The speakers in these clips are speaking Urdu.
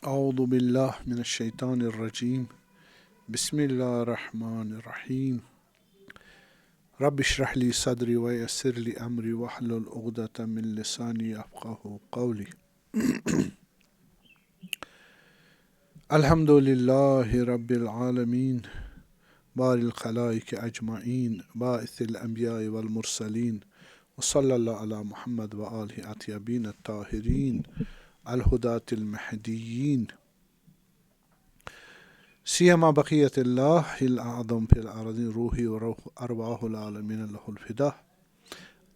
اعوذ باللہ من الشیطان الرجیم بسم اللہ الرحمن الرحیم رب اشرح لی صدری ویسر لی امری واحلل عقدۃ من لسانی یفقہوا قولی الحمد للہ رب العالمین باری الخلائق اجمعین باعث الانبیاء والمرسلین وصلی اللہ علی محمد وآلہ اطیبین الطاہرین الہداۃ المہدیین سیما بقیت اللہ الاعظم فی الارض روحی وروح ارواح العالمین لہ الفدا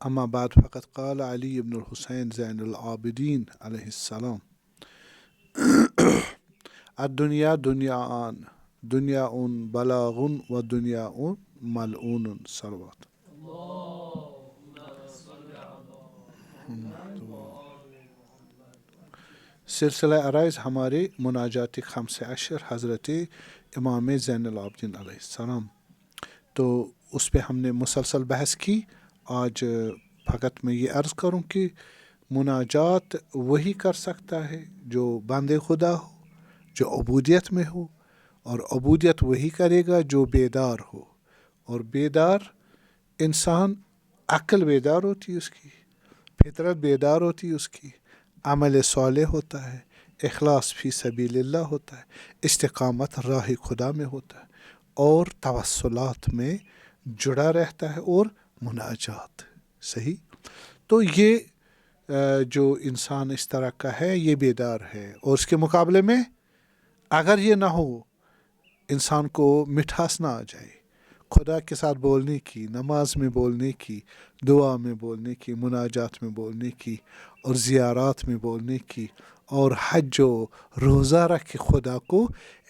اما بعد فقد قال علی بن الحسین زین العابدین علیہ السلام الدنیا دنیاان دنیا بلاغ و دنیا ملعون صلوات سلسلہ عرائض ہمارے مناجات خمس عشر حضرت امام زین العابدین علیہ السلام، تو اس پہ ہم نے مسلسل بحث کی۔ آج فقط میں یہ عرض کروں کہ مناجات وہی کر سکتا ہے جو بندے خدا ہو، جو عبودیت میں ہو، اور عبودیت وہی کرے گا جو بیدار ہو، اور بیدار انسان عقل بیدار ہوتی ہے، اس کی فطرت بیدار ہوتی ہے، اس کی عمل صالح ہوتا ہے، اخلاص فی سبیل اللہ ہوتا ہے، استقامت راہ خدا میں ہوتا ہے، اور توسلات میں جڑا رہتا ہے، اور مناجات صحیح۔ تو یہ جو انسان اس طرح کا ہے یہ بیدار ہے، اور اس کے مقابلے میں اگر یہ نہ ہو، انسان کو مٹھاس نہ آ جائے خدا کے ساتھ بولنے کی، نماز میں بولنے کی، دعا میں بولنے کی، مناجات میں بولنے کی، اور زیارات میں بولنے کی، اور حج و روزہ رکھ کے خدا کو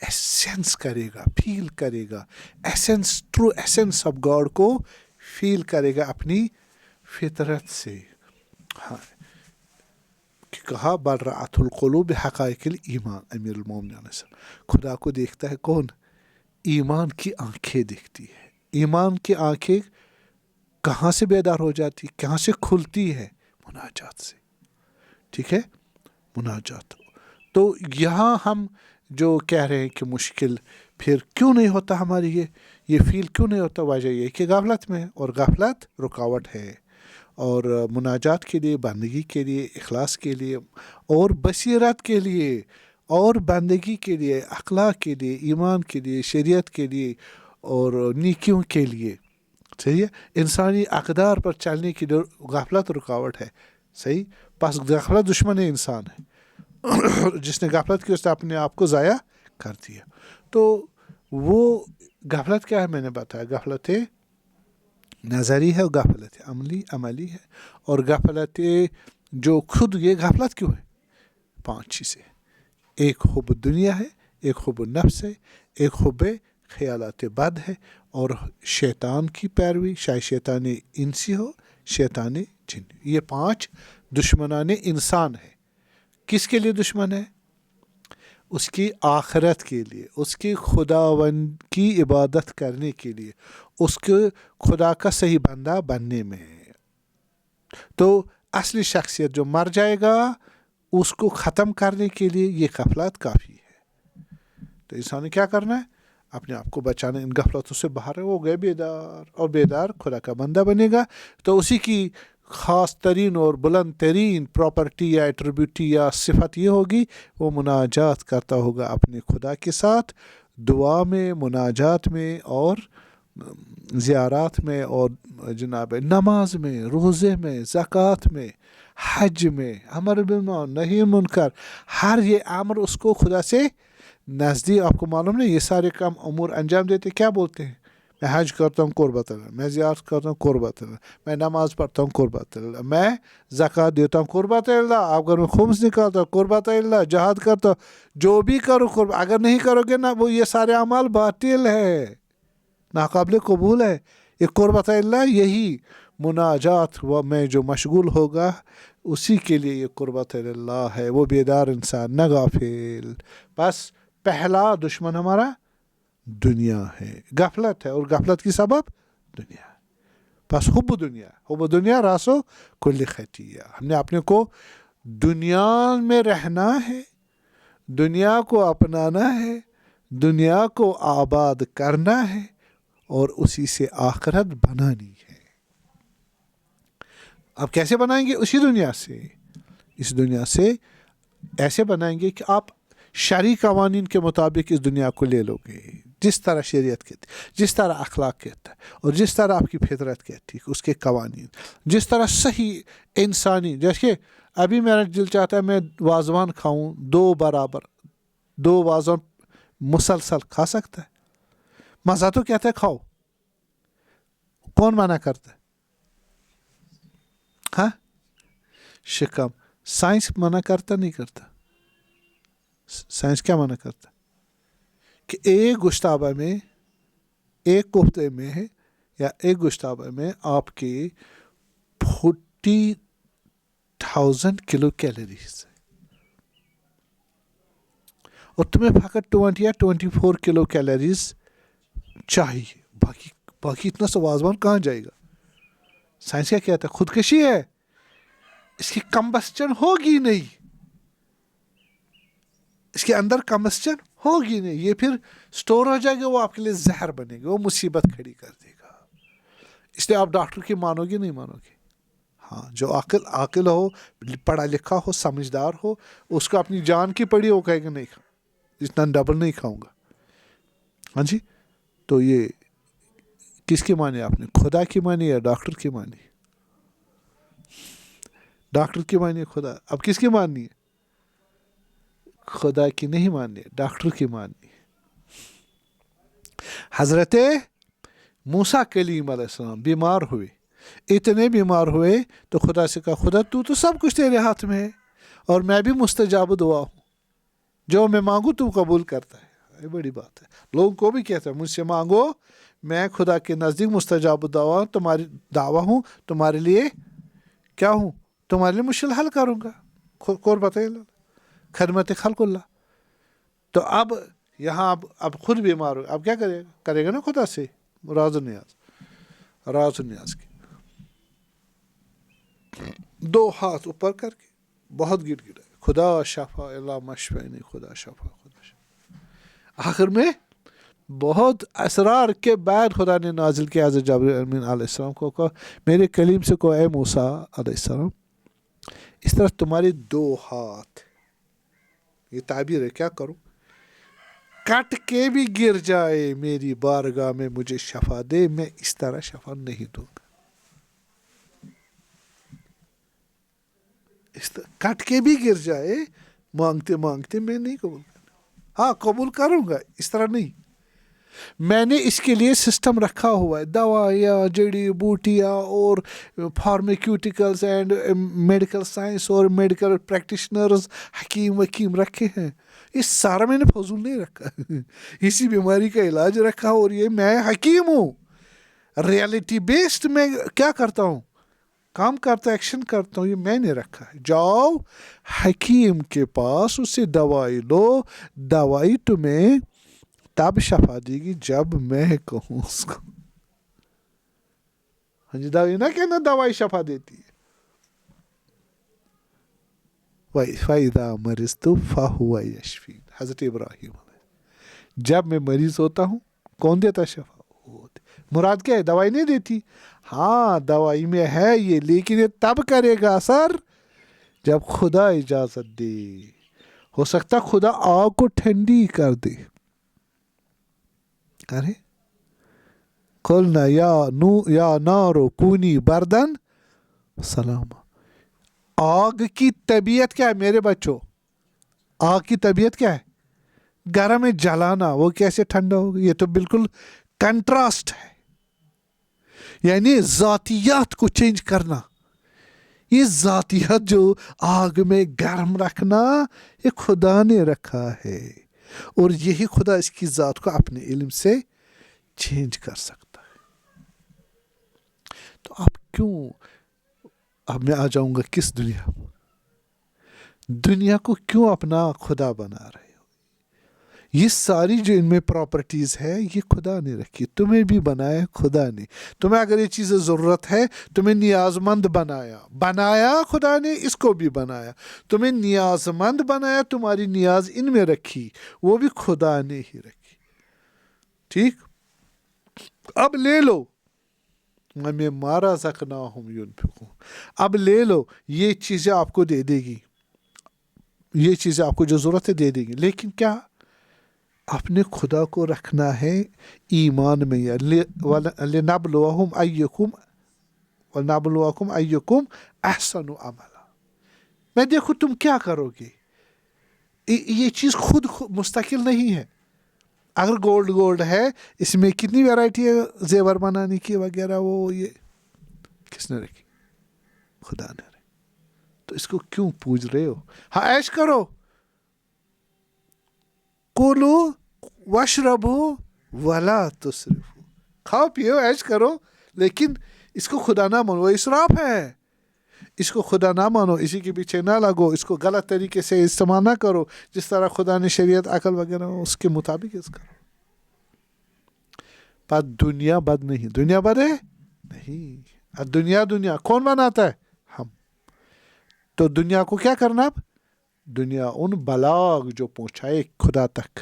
ایسنس کرے گا، فیل کرے گا، essence, true essence of God کو فیل کرے گا اپنی فطرت سے۔ ہاں، کہا برأت القلوب حقائق الایمان، امیر المومنین علیہ السلام، خدا کو دیکھتا ہے کون؟ ایمان کی آنکھیں دیکھتی ہے۔ ایمان کی آنکھیں کہاں سے بیدار ہو جاتی، کہاں سے کھلتی ہے؟ مناجات سے، ٹھیک ہے، مناجات۔ تو یہاں ہم جو کہہ رہے ہیں کہ مشکل پھر کیوں نہیں ہوتا ہماری یہ فیل کیوں نہیں ہوتا؟ وجہ یہ کہ غفلت میں ہے، اور غفلت رکاوٹ ہے، اور مناجات کے لیے، بندگی کے لیے، اخلاص کے لیے، اور بصیرت کے لیے، اور بندگی کے لیے، اخلاق کے لیے، ایمان کے لیے، شریعت کے لیے، اور نیکیوں کے لیے، صحیح ہے، انسانی اقدار پر چلنے کی غفلت رکاوٹ ہے، صحیح۔ پس غفلت دشمن انسان ہے، جس نے غفلت کی اس نے اپنے آپ کو ضائع کر دیا۔ تو وہ غفلت کیا ہے؟ میں نے بتایا، غفلت نظری ہے، اور غفلت عملی ہے، اور غفلت جو خود، یہ غفلت کیوں ہے؟ 5 چیزیں، ایک حب دنیا ہے، ایک حب نفس ہے، ایک حب خیالات بد ہے، اور شیطان کی پیروی، چاہے شیطان انسی ہو، شیطان جن، یہ 5 دشمنان انسان ہے۔ کس کے لیے دشمن ہے؟ اس کی آخرت کے لیے، اس کی خداوند کی عبادت کرنے کے لیے، اس کے خدا کا صحیح بندہ بننے میں۔ تو اصلی شخصیت جو مر جائے گا، اس کو ختم کرنے کے لیے یہ غفلت کافی ہے۔ تو انسان نے کیا کرنا ہے؟ اپنے آپ کو بچانا، ان غفلتوں سے باہر ہو گئے بیدار، اور بیدار خدا کا بندہ بنے گا، تو اسی کی خاص ترین اور بلند ترین پراپرٹی یا ایٹریبیوٹی یا صفت یہ ہوگی، وہ مناجات کرتا ہوگا اپنے خدا کے ساتھ، دعا میں، مناجات میں، اور زیارات میں، اور جناب نماز میں، روزے میں، زکوٰۃ میں، حج میں، امر بالمعروف نہی عن المنکر، ہر یہ امر اس کو خدا سے نزدیک۔ آپ کو معلوم نہیں، یہ سارے کام امور انجام دیتے کیا بولتے ہیں؟ میں حج کرتا ہوں قربت اللہ، میں زیارت کرتا ہوں قربت اللہ، میں نماز پڑھتا ہوں قربت اللہ، میں زکوٰۃ دیتا ہوں قربت اللہ، اگر میں خمس نکالتا ہوں قربت اللہ، جہاد کرتا ہوں، جو بھی کرو قربت، اگر نہیں کرو گے نا، وہ یہ سارے اعمال باطل ہے، ناقابل قبول ہے۔ یہ قربت اللہ، یہی مناجات میں جو مشغول ہوگا، اسی کے لیے یہ قربت اللہ ہے، وہ بیدار انسان، نہ غافل۔ بس پہلا دشمن ہمارا دنیا ہے، غفلت ہے، اور غفلت کی سبب دنیا ہے۔ بس حب دنیا راسو کل خطیہ، ہم نے اپنے کو دنیا میں رہنا ہے، دنیا کو اپنانا ہے، دنیا کو آباد کرنا ہے اور اسی سے آخرت بنانی ہے۔ اب کیسے بنائیں گے؟ اسی دنیا سے، اس دنیا سے ایسے بنائیں گے کہ آپ شرعی قوانین کے مطابق اس دنیا کو لے لو گے، جس طرح شریعت کہتی ہے، جس طرح اخلاق کہتا ہے، اور جس طرح آپ کی فطرت کہتی ہے، اس کے قوانین، جس طرح صحیح انسانی، جیسے ابھی میرا دل چاہتا ہے میں وازوان کھاؤں، دو وازوان مسلسل کھا سکتا ہے؟ مزہ تو کہتا ہے کھاؤ، کون منع کرتا ہے؟ ہاں، شکم۔ سائنس منع کرتا نہیں کرتا؟ سائنس کیا منع کرتا؟ کہ ایک گوشتابہ میں، ایک کوفتے میں یا ایک گوشتابہ میں آپ کی 40,000 کلو کیلوریز ہے، اور تمہیں فقط 20 یا 24 کلو کیلوریز چاہیے، باقی اتنا سا وازوان کہاں جائے گا؟ سائنس کیا کہتا ہے؟ خودکشی ہے، اس کی کمبسچن ہوگی نہیں، اس کے اندر کمبسچن ہوگی نہیں، یہ پھر سٹور ہو جائے گا، وہ آپ کے لیے زہر بنے گا، وہ مصیبت کھڑی کر دے گا۔ اس لیے آپ ڈاکٹر کی مانو گے نہیں مانو گے؟ ہاں، جو عاقل ہو، پڑھا لکھا ہو، سمجھدار ہو، اس کو اپنی جان کی پڑی، وہ کہے گا نہیں کھاؤں، اتنا ڈبل نہیں کھاؤں گا۔ ہاں جی، تو یہ کس کی مانی آپ نے؟ خدا کی مانی یا ڈاکٹر کی مانی؟ ڈاکٹر کی مانی، خدا؟ اب کس کی ماننی ہے؟ خدا کی نہیں ماننی ہے، ڈاکٹر کی ماننی ہے۔ حضرت موسیٰ کلیم علیہ السلام بیمار ہوئے، اتنے بیمار ہوئے تو خدا سے کہا، خدا تو سب کچھ تیرے ہاتھ میں ہے، اور میں بھی مستجاب دعا ہوں، جو میں مانگوں تو قبول کرتا ہے۔ یہ بڑی بات ہے، لوگوں کو بھی کہتا ہے مجھ سے مانگو، میں خدا کے نزدیک مستجاب دعا، تمہاری دعویٰ ہوں، تمہارے لیے کیا ہوں؟ تمہارے لیے مشکل حل کروں گا، قربت اللہ، خدمت خلق اللہ۔ تو اب یہاں اب خود بیمار ہو، اب کیا کرے گا نا خدا سے راز و نیاز کی، دو ہاتھ اوپر کر کے بہت گڑ گڑا، خدا شفا اللہ مشفینی، خدا شفا، خدا شفا۔ آخر میں بہت اسرار کے بعد خدا نے نازل کیا حضرت جبرائیل امین علیہ السلام کو، کہا میرے کلیم سے کو، اے موسیٰ علیہ السلام، اس طرح تمہارے دو ہاتھ، یہ تعبیر ہے، کیا کروں؟ کٹ کے بھی گر جائے میری بارگاہ میں مجھے شفا دے، میں اس طرح شفا نہیں دوں گا۔ کٹ کے بھی گر جائے، مانگتے مانگتے میں نہیں قبول کروں، ہاں قبول کروں گا، اس طرح نہیں۔ میں نے اس کے لیے سسٹم رکھا ہوا ہے، دوائیاں، جڑی بوٹیاں اور فارمیکیوٹیکلز اینڈ میڈیکل سائنس اور میڈیکل پریکٹیشنرز، حکیم وکیم رکھے ہیں، یہ سارا میں نے فضول نہیں رکھا، اسی بیماری کا علاج رکھا، اور یہ میں حکیم ہوں، ریئلٹی بیسڈ میں کیا کرتا ہوں، کام کرتا، ایکشن کرتا ہوں، یہ میں نے رکھا ہے۔ جاؤ حکیم کے پاس، اسے دوائی لو، دوائی تمہیں تب شفا دے گی جب میں کہوں اس کو۔ ہاں جی، دوائی نہ کہنا دوائی شفا دیتی ہے۔ فَإِذَا مَرِضْتُ فَهُوَ يَشْفِينِ، حضرت ابراہیم، جب میں مریض ہوتا ہوں کون دیتا شفا؟ مراد کیا ہے؟ دوائی نہیں دیتی، ہاں دوائی میں ہے یہ، لیکن یہ تب کرے گا اثر جب خدا اجازت دے۔ ہو سکتا خدا آگ کو ٹھنڈی کر دے، ارے قلنا یا نارو کونی بردن سلام۔ آگ کی طبیعت کیا ہے میرے بچوں؟ آگ کی طبیعت کیا ہے؟ گرم میں جلانا، وہ کیسے ٹھنڈا ہوگا؟ یہ تو بالکل کنٹراسٹ ہے، یعنی ذاتیات کو چینج کرنا۔ یہ ذاتیات جو آگ میں گرم رکھنا، یہ خدا نے رکھا ہے، اور یہی خدا اس کی ذات کو اپنے علم سے چینج کر سکتا ہے۔ تو آپ کیوں، اب میں آ جاؤں گا کس دنیا کو کیوں اپنا خدا بنا رہے ہو؟ یہ ساری جو ان میں پراپرٹیز ہے یہ خدا نے رکھی. تمہیں بھی بنایا خدا نے. تمہیں اگر یہ چیزیں ضرورت ہے تمہیں نیاز مند بنایا خدا نے. اس کو بھی بنایا, تمہیں نیاز مند بنایا, تمہاری نیاز ان میں رکھی, وہ بھی خدا نے ہی رکھی. ٹھیک, اب لے لو. میں مارا سکنا ہوں ينفقون. اب لے لو, یہ چیزیں آپ کو دے دے گی, یہ چیزیں آپ کو جو ضرورت ہے دے دے گی, لیکن کیا اپنے خدا کو رکھنا ہے ایمان میں. لِنَبْلُوَهُمْ أَيُّكُمْ أَحْسَنُ عَمَلًا. میں دیکھوں تم کیا کرو گے. یہ چیز خود مستقل نہیں ہے. اگر گولڈ ہے, اس میں کتنی ویرائٹی ہے زیور بنانے کی وغیرہ, وہ یہ کس نے رکھی؟ خدا نے رکھی. تو اس کو کیوں پوج رہے ہو؟ ہاں عیش کرو, کولو واشربو ولا تسرفو. کھاؤ پیو عیش کرو, لیکن اس کو خدا نہ مانو, وہ اسراف ہے. اس کو خدا نہ مانو, اسی کے پیچھے نہ لگو, اس کو غلط طریقے سے استعمال نہ کرو. جس طرح خدا نے شریعت عقل وغیرہ اس کے مطابق اس کرو. پر دنیا بد نہیں. دنیا بد ہے نہیں. دنیا کون بناتا ہے؟ ہم. تو دنیا کو کیا کرنا اب؟ دنیا ان بلاغ جو پہنچائے خدا تک.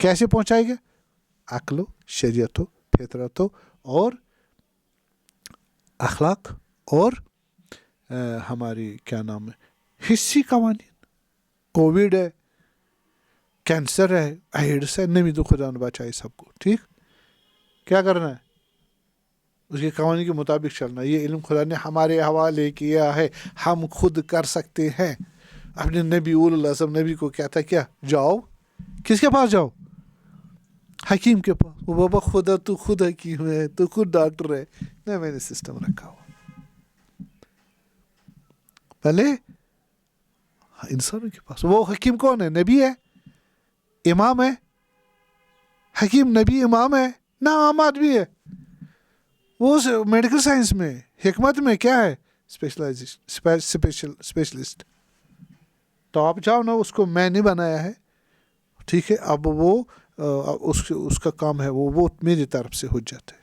کیسے پہنچائے گا؟ عقل ہو, شریعت ہو, فطرت ہو, اور اخلاق, اور ہماری کیا نام ہے حصی قوانین. کووڈ ہے, کینسر ہے, ایڈس ہے, نہیں تو خدا نے بچائے سب کو. ٹھیک, کیا کرنا ہے؟ اس کے قوانین کے مطابق چلنا. یہ علم خدا نے ہمارے حوالے کیا ہے, ہم خود کر سکتے ہیں. اپنے نبی اول العظم نبی کو کیا تھا, کیا جاؤ, کس کے پاس جاؤ؟ حکیم کے پاس. وہ بابا خدا تو خود حکیم ہے, تو خود ڈاکٹر ہے. نہیں, میں نے سسٹم رکھا ہوا. پہلے انسانوں کے پاس. وہ حکیم کون ہے؟ نبی ہے, امام ہے. حکیم نبی امام ہے نہ عام آدمی ہے. وہ میڈیکل سائنس میں, حکمت میں کیا ہے؟ اسپیشلسٹ. تو آپ جاؤ نا, اس کو میں نے بنایا ہے. ٹھیک ہے, اب وہ اس کا کام ہے, وہ میری طرف سے حجت ہے.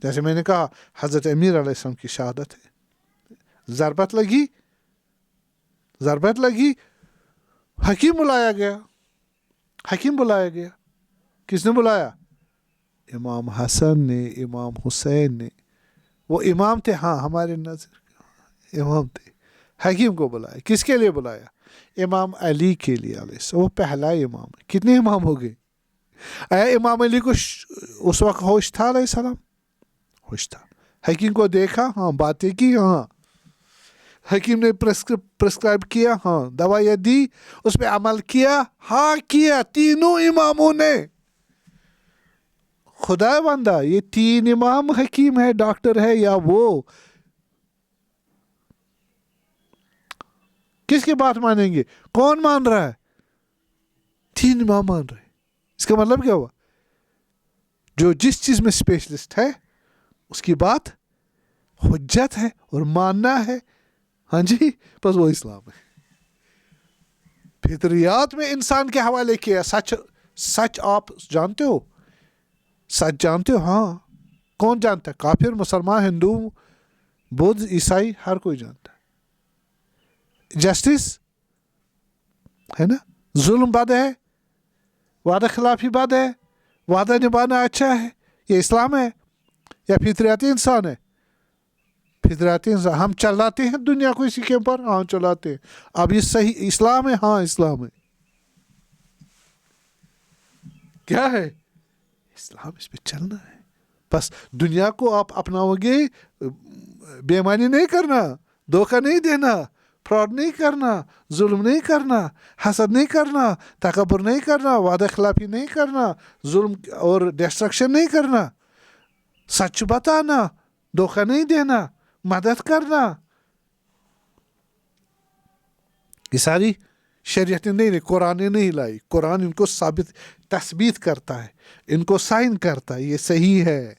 جیسے میں نے کہا حضرت امیر علیہ السلام کی شہادت ہے. ضربت لگی, حکیم بلایا گیا. کس نے بلایا؟ امام حسن نے, امام حسین نے. وہ امام تھے, ہاں ہمارے نظر امام تھے. حکیم کو بلایا. کس کے لیے بلایا؟ امام علی کے لیے علیہ السلام. وہ پہلا امام ہے. کتنے امام ہو گئے؟ امام علی کو اس وقت ہوش تھا علیہ السلام؟ ہوش تھا. حکیم کو دیکھا, ہاں باتیں کی, ہاں حکیم نے پرسکرائب کیا, ہاں دوائیاں دی, اس پہ عمل کیا, ہاں کیا. تینوں اماموں نے. خدا بندہ, یہ تین امام, حکیم ہے, ڈاکٹر ہے, یا وہ کس کی بات مانیں گے؟ کون مان رہا ہے؟ تین امام مان رہے. اس کا مطلب کیا ہوا؟ جو جس چیز میں اسپیشلسٹ ہے اس کی بات حجت ہے اور ماننا ہے. ہاں جی, بس وہ اسلام ہے. فطریات میں انسان کے حوالے کیا. سچ آپ جانتے ہو؟ سچ جانتے ہو؟ ہاں. کون جانتا ہے؟ کافر, مسلمان, ہندو, بدھ, عیسائی, ہر کوئی جانتا ہے. جسٹس ہے نا. ظلم بد ہے, وعدہ خلافی بد ہے, وعدہ نبھانا اچھا ہے. یہ اسلام ہے یا فطریاتی انسان ہے؟ فطریاتی انسان. ہم چلاتے ہیں دنیا کو اسی کے اوپر, ہاں چلاتے ہیں. اب یہ صحیح اسلام ہے؟ ہاں اسلام ہے. کیا ہے اسلام؟ اس پہ چلنا ہے. بس دنیا کو آپ اپناؤ گے, بے ایمانی نہیں کرنا, دھوکہ نہیں دینا, فراڈ نہیں کرنا, ظلم نہیں کرنا, حسد نہیں کرنا, تکبر نہیں کرنا, وعدہ خلافی نہیں کرنا, ظلم اور ڈسٹرکشن نہیں کرنا, سچ بتانا, دھوکہ نہیں دینا, مدد کرنا. یہ ساری شریعت نہیں, قرآن نے نہیں لائی. قرآن ان کو تثبیت کرتا ہے, ان کو سائن کرتا ہے, یہ صحیح ہے.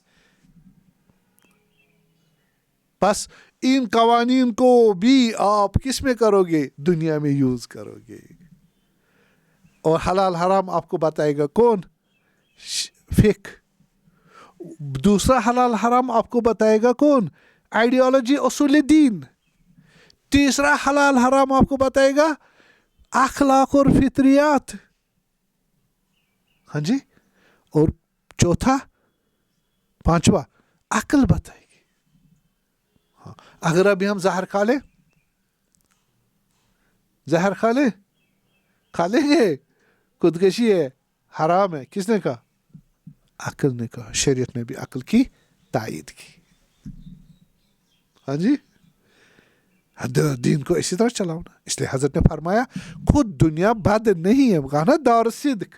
بس ان قوانین کو بھی آپ کس میں کرو گے؟ دنیا میں یوز کرو گے. اور حلال حرام آپ کو بتائے گا کون؟ فقہ. دوسرا حلال حرام آپ کو بتائے گا کون؟ آئیڈیالوجی اصول دین. تیسرا حلال حرام آپ کو بتائے گا اخلاق اور فطریات. ہاں جی. اور چوتھا پانچواں عقل بتائے گی. ہاں. اگر ابھی ہم زہر کھا لیں، زہر کھا لیں گے، خودکشی ہے، حرام ہے، کس نے کہا؟ عقل نے کہا. شریعت نے بھی عقل کی تائید کی. ہاں جی. دین کو اسی طرح چلاؤ نا. اس لیے حضرت نے فرمایا خود دنیا بد نہیں ہے، کہا نا دار صدق،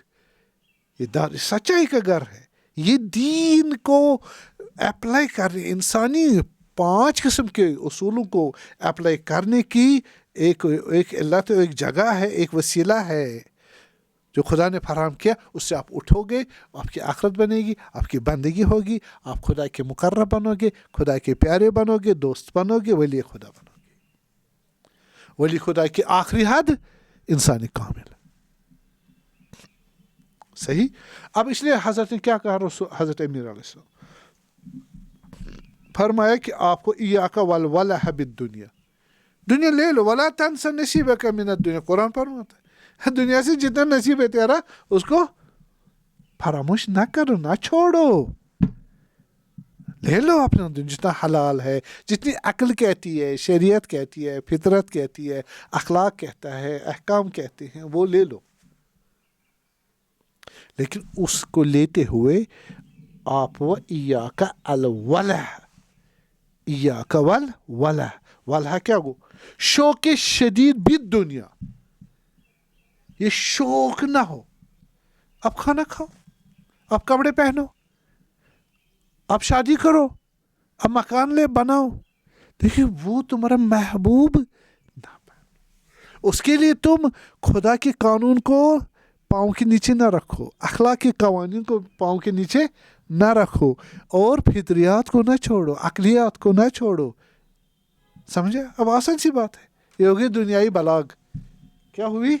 یہ دار سچائی کا گھر ہے. یہ دین کو اپلائی کرنے، انسانی 5 قسم کے اصولوں کو اپلائی کرنے کی ایک علت، ایک جگہ ہے، ایک وسیلہ ہے جو خدا نے فراہم کیا. اس سے آپ اٹھو گے، آپ کی آخرت بنے گی، آپ کی بندگی ہوگی، آپ خدا کے مقرب بنو گے، خدا کے پیارے بنو گے، دوست بنو گے، ولی خدا بنو گے. ولی خدا کی آخری حد انسانی کامل. صحیح. اب اس لیے حضرت نے کیا کہا، حضرت امیر علیہ السلام فرمایا کہ آپ کو ایاک والولہ بالدنیا، دنیا لے لو، ولا تنس نصیبک من الدنیا. قرآن فرماتا ہے دنیا سے جتنا نصیب ہے تیرا اس کو فراموش نہ کرو، نہ چھوڑو، لے لو اپنا جتنا حلال ہے، جتنی عقل کہتی ہے، شریعت کہتی ہے، فطرت کہتی ہے، اخلاق کہتا ہے، احکام کہتے ہیں، وہ لے لو. لیکن اس کو لیتے ہوئے آپ وہ ایاک الولہ، ایاک والولہ. ولہ کیا گو؟ شوق شدید بد دنیا. یہ شوق نہ ہو. اب کھانا کھاؤ، اب کپڑے پہنو، اب شادی کرو، اب مکان لے بناؤ، دیکھیے وہ تمہارا محبوب نہ بن. اس کے لیے تم خدا کے قانون کو پاؤں کے نیچے نہ رکھو، اخلاق کے قوانین کو پاؤں کے نیچے نہ رکھو، اور فطریات کو نہ چھوڑو، عقلیات کو نہ چھوڑو. سمجھے؟ اب آسان سی بات ہے. یہ ہوگی دنیائی بلاغ. کیا ہوئی؟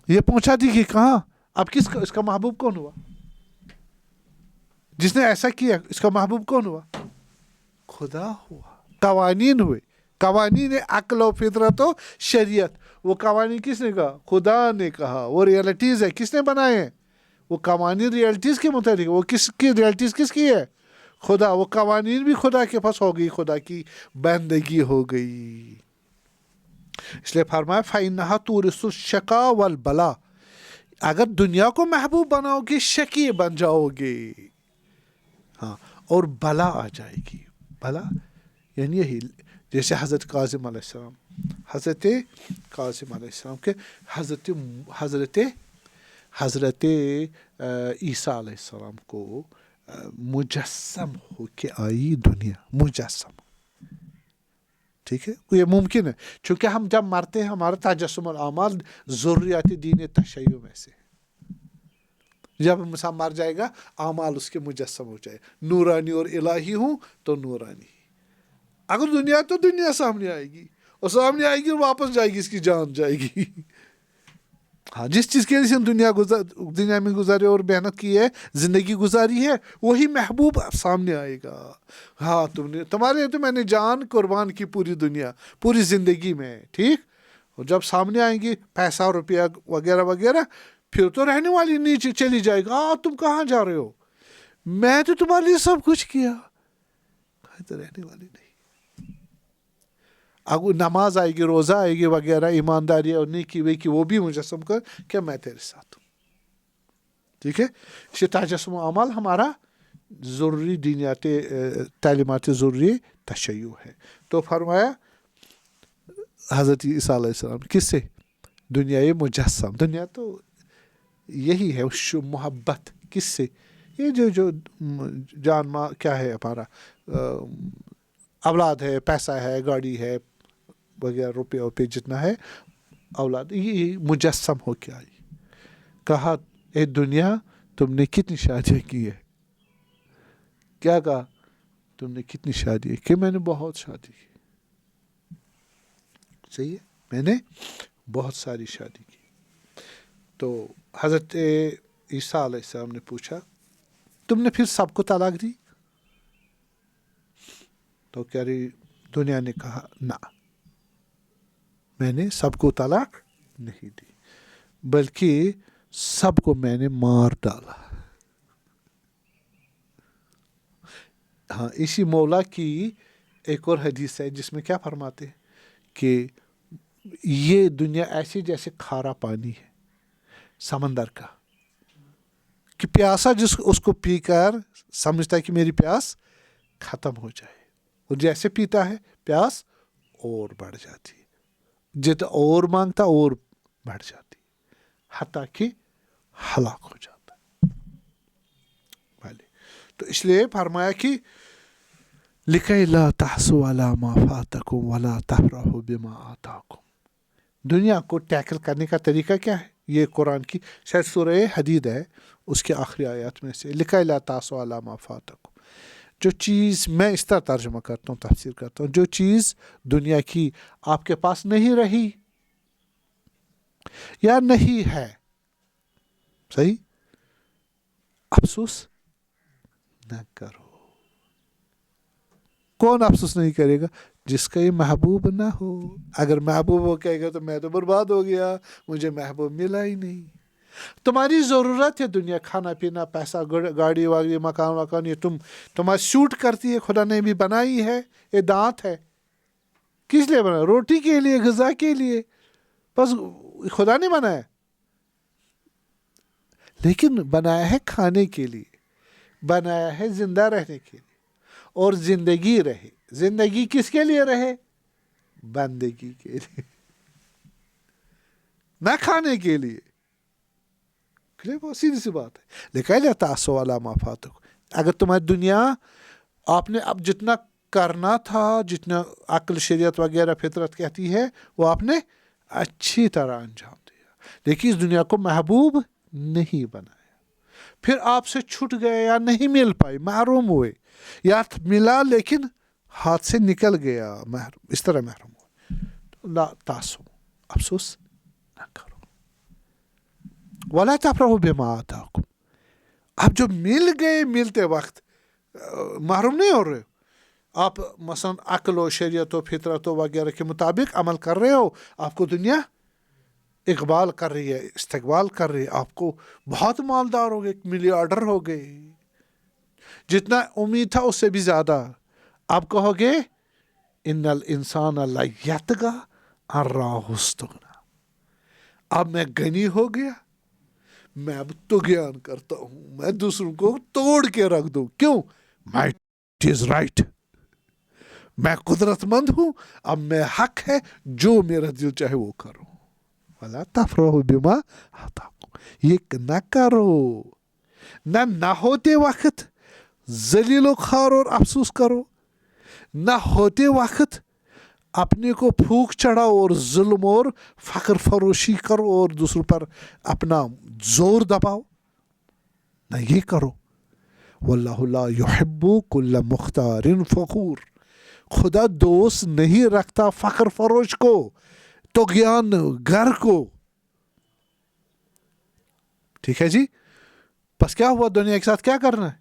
یہ پہنچا دی کہ کہاں. اب اس کا محبوب کون ہوا؟ جس نے ایسا کیا اس کا محبوب کون ہوا؟ خدا ہوا. قوانین ہوئے، قوانین عقل و فطرت و شریعت. وہ قوانین کس نے کہا؟ خدا نے کہا. وہ ریئلٹیز ہے، کس نے بنائے ہیں؟ وہ قوانین ریئلٹیز کے متعلق. وہ کس کی ریئلٹیز کس کی ہے؟ خدا. وہ قوانین بھی خدا کے پاس ہو گئی، خدا کی بندگی ہو گئی. اس لیے فرمایا فَإِنَّهَا تُورِثُ الشَّقَاءَ وَالْبَلَاءَ. اگر دنیا کو محبوب بناؤ گے شقی بن جاؤ گے. ہاں. اور بلا آ جائے گی. بلا یعنی یہی جیسے حضرت کاظم علیہ السلام، حضرت کاظم علیہ السلام کے حضرت عیسیٰ علیہ السلام کو مجسم ہو کے آئی دنیا. مجسم. ٹھیک ہے. یہ ممکن ہے چونکہ ہم جب مرتے ہیں ہمارا تجسم الاعمال ضروریات دین تشیع میں سے. جب انسان مر جائے گا اعمال اس کے مجسم ہو جائے، نورانی اور الہی ہوں تو نورانی. اگر دنیا تو دنیا سامنے آئے گی، اور سامنے آئے گی اور واپس جائے گی، اس کی جان جائے گی. ہاں. جس چیز کے لیے دنیا میں گزارے اور محنت کی ہے، زندگی گزاری ہے، وہی محبوب سامنے آئے گا. ہاں تمہارے تو میں نے جان قربان کی پوری دنیا، پوری زندگی میں. ٹھیک. اور جب سامنے آئیں گی پیسہ روپیہ وغیرہ وغیرہ، پھر تو رہنے والی نیچے چلی جائے گا. تم کہاں جا رہے ہو؟ میں تو تمہارے لیے سب کچھ کیا. تو رہنے والی نہیں. اگر نماز آئے گی، روزہ آئے گی وغیرہ، ایمانداری اور نیکی ویکی، وہ بھی مجسم کر کہ میں تیرے ساتھ ہوں. ٹھیک ہے. اس تجسم و عمل ہمارا ضروری دینیات تعلیمات ضروری تشیع ہے. تو فرمایا حضرت عیسیٰ علیہ السلام کس سے؟ دنیائے مجسم. دنیا تو یہی ہے محبت. کس سے؟ یہ جو جان ماں کیا ہے ہمارا، اولاد ہے، پیسہ ہے، گاڑی ہے وغیرہ، روپے وپے جتنا ہے، اولاد، یہ مجسم ہو کے آئی. کہا اے دنیا تم نے کتنی شادیاں کی ہے؟ کیا کہا؟ تم نے کتنی شادی کی؟ میں نے بہت شادی کی. صحیح ہے. میں نے بہت ساری شادی کی. تو حضرت عیسیٰ علیہ السلام نے پوچھا تم نے پھر سب کو طلاق دی؟ تو کہہ رہی دنیا نے کہا نہ، میں نے سب کو طلاق نہیں دی، بلکہ سب کو میں نے مار ڈالا۔ ہاں، اسی مولا کی ایک اور حدیث ہے جس میں کیا فرماتے ہیں کہ یہ دنیا ایسی جیسے کھارا پانی ہے سمندر کا، کہ پیاسا اس کو پی کر سمجھتا ہے کہ میری پیاس ختم ہو جائے، اور جیسے پیتا ہے پیاس اور بڑھ جاتی ہے، جتنا اور مانگتا اور بڑھ جاتی ہے، حتیٰ کہ ہلاک ہو جاتا ہے۔ تو اس لیے فرمایا کہ لِكَيْ لَا تَحْسُوا عَلَى مَا فَاتَكُمْ وَلَا تَفْرَحُوا بِمَا آتَاكُمْ۔ دنیا کو ٹیکل کرنے کا طریقہ کیا ہے؟ یہ قرآن کی شاید سورہ حدید ہے، اس کے آخری آیات میں سے، لِكَيْ لَا تَحْسُوا عَلَى مَا فَاتَكُمْ۔ جو چیز، میں اس طرح ترجمہ کرتا ہوں، تفسیر کرتا ہوں، جو چیز دنیا کی آپ کے پاس نہیں رہی یا نہیں ہے، صحیح، افسوس نہ کرو۔ کون افسوس نہیں کرے گا؟ جس کا یہ محبوب نہ ہو۔ اگر محبوب ہو کہے گا تو میں تو برباد ہو گیا، مجھے محبوب ملا ہی نہیں۔ تمہاری ضرورت ہے دنیا، کھانا پینا، پیسہ، گاڑی واڑی، مکان وکان، یہ تمہاری سوٹ کرتی ہے، خدا نے بھی بنائی ہے، یہ دانت ہے، کس لیے بنا؟ روٹی کے لیے، غذا کے لیے، بس خدا نے بنایا، لیکن بنایا ہے کھانے کے لیے، بنایا ہے زندہ رہنے کے لیے، اور زندگی رہے۔ زندگی کس کے لیے رہے؟ بندگی کے لیے، نہ کھانے کے لیے۔ بہت سیدھی سی بات ہے۔ لیکن لَا تَحْسُوا عَلَى مَا فَاتَكُمْ، اگر تمہاری دنیا آپ نے اب جتنا کرنا تھا، جتنا عقل، شریعت وغیرہ فطرت کہتی ہے، وہ آپ نے اچھی طرح انجام دیا، لیکن اس دنیا کو محبوب نہیں بنایا، پھر آپ سے چھٹ گئے یا نہیں مل پائی، محروم ہوئے، یا ملا لیکن ہاتھ سے نکل گیا، محروم، اس طرح محروم ہوئے، تو لا تاسو، افسوس نہ کرو۔ وَلَا تَفْرَحُوا بِمَا آتَاكُمْ، آپ جو مل گئے ملتے وقت محروم نہیں ہو رہے ہو، آپ مثلا عقل و شریعت و فطرت و وغیرہ کے مطابق عمل کر رہے ہو، آپ کو دنیا اقبال کر رہی ہے، استقبال کر رہی ہے، آپ کو بہت مالدار ہو گئے، ملیارڈر ہو گئے، جتنا امید تھا اس سے بھی زیادہ، آپ کہو گے ان الانسان لیطغی ان رآہ استغنی، اب میں غنی ہو گیا، میں اب طغیان کرتا ہوں، میں دوسروں کو توڑ کے رکھ دوں، کیوں؟ مائٹ از رائٹ، میں قدرت مند ہوں، اب میں حق ہے، جو میرا دل چاہے وہ کروں۔ وَلَا تَفْرَحُوا بِمَا آتَاكُمْ، یہ نہ کرو، نہ ہوتے وقت ذلیل و خوار اور افسوس کرو، نہ ہوتے وقت اپنے کو پھونک چڑھاؤ اور ظلم اور فخر فروشی کرو اور دوسروں پر اپنا زور دباؤ، نہ یہ کرو۔ واللہ لا یحب کل مختار فخور، خدا دوست نہیں رکھتا فخر فروش کو، طغیان گر کو۔ ٹھیک ہے جی، بس کیا ہوا، دنیا کے ساتھ کیا کرنا ہے؟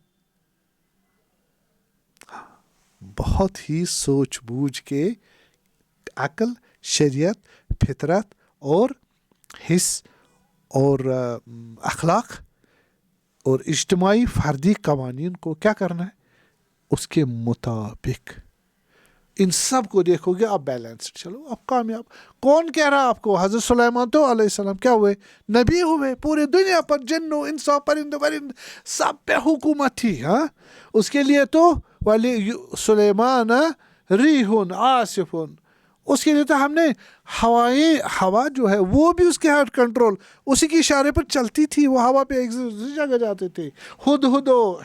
بہت ہی سوچ بوجھ کے، عقل، شریعت، فطرت اور حس اور اخلاق اور اجتماعی فردی قوانین کو کیا کرنا ہے، اس کے مطابق ان سب کو دیکھو گے آپ بیلنسڈ، چلو آپ کامیاب۔ کون کہہ رہا آپ کو؟ حضرت سلیمان تو علیہ السلام کیا ہوئے؟ نبی ہوئے، پورے دنیا پر جن و انسان، پرند ورند، سب پہ حکومت تھی۔ ہاں، اس کے لیے تو ولی سلیمان ریح عاصف، اس کے لیے تو ہم نے ہوا جو ہے وہ بھی اس کے ہیڈ کنٹرول، اسی کے اشارے پر چلتی تھی، وہ ہوا پہ ایک جگہ جاتے تھے، ہد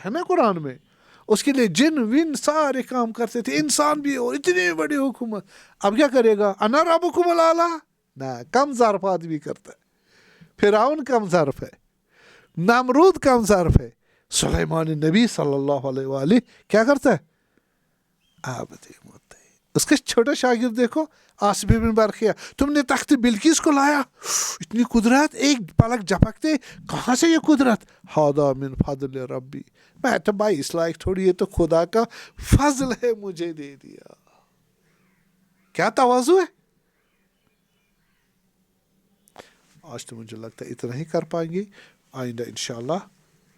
ہے نا قرآن میں، اس کے لیے جن ون سارے کام کرتے تھے، انسان بھی، اور اتنی بڑی حکومت۔ اب کیا کرے گا؟ انا ربکم الاعلی، نہ، کم ظرف آدمی کرتا ہے، فرعون کم ظرف ہے، نمرود کم ظرف ہے، سلیمان نبی صلی اللہ علیہ وآلہ کیا کرتا ہے؟ عابد مطیع، اس کا چھوٹا شاگرد دیکھو آصف بن برقیہ، تم نے تخت بلقیس کو لایا، اتنی قدرت، ایک پلک جھپکتے، کہاں سے یہ قدرت؟ ہاذا من فضل ربی، میں تو بھائی اس لائق تھوڑی، یہ تو خدا کا فضل ہے مجھے دے دیا. کیا تواضع ہے. آج تو مجھے لگتا ہے اتنا ہی کر پائیں گے، آئندہ انشاءاللہ.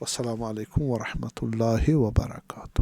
والسلام علیکم ورحمۃ اللہ وبرکاتہ.